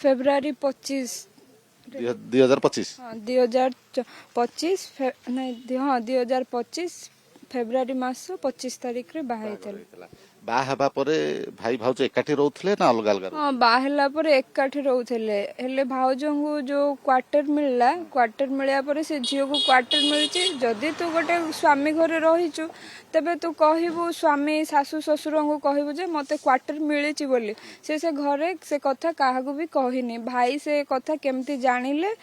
February 25 2025 हाँ 2025 नहीं हाँ 2025 फेब्रुआरी मास 25 तारीख रे बाहा बाहा हेबा परे भाई भाउज एकाठी रहउथले ना अलग अलग हाँ बाहला पर एकाठी रोथले हेले भाउजंगु जो क्वार्टर मिलला क्वार्टर मिलिया पर से झियो को क्वार्टर मिलची जदि तू गोटे स्वामी घरे रहिचु तबे तू कहबू स्वामी सासू ससुर को कहबू जे मते क्वार्टर मिलिची बोली से घरे से कथा काहाकू भी कहिनी भाई से कथा केमती जानिले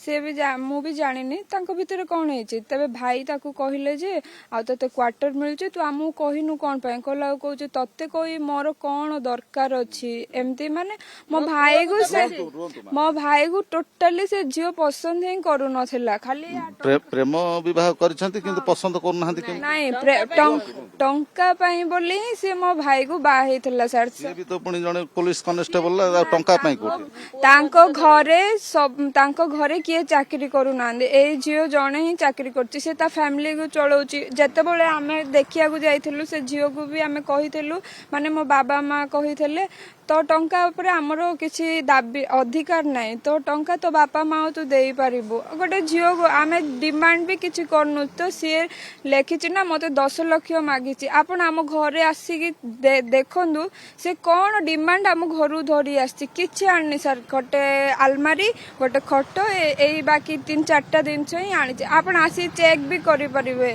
से भी मु भी जानिनी तांको भितर कौन है तबे भाई ताकू कहले जे आ तते क्वार्टर मिलचे तू आमु कहिनु कोन पय कहला कहू तते कहि मोर कोन दरकार अछि एमती माने मो भाई को टोटली से झियो पसंद ही करू नथिला खाली प्रेम विवाह करिसंती किंतु पसंद करू नहंती कि नहीं टंका पई बोली से मो भाई को बाहा हेतला सर से भी तो पुनी जने पुलिस कांस्टेबल टंका पई कोठी तांको घरे किए चाकरी करू ना ए झियो जणे ही चाकरी करछि से ता फैमिली को चलाउछि जते बेले आमे देखिया को जाइथिलु से झियो को भी आमे कहिथिलु माने मो बाबा माँ कहिथिले तो टंका ऊपर हमरो किछि दाबी अधिकार नाही तो टंका तो बापा माँ तू देई पारिबो गोटे झियो को आमे डिमांड भी किछि करनु तो सी लेखिछि ना मते 10 लाख मागिछि आपण हम घरे आसी देखंदु से कोन डिमांड हम घरु धरी आछि किछि आनी सर गोटे अलमारी गोटे खट ए बाकी 3-4टा दिन से ही आनी आपण आसी चेक भी करि परिबे।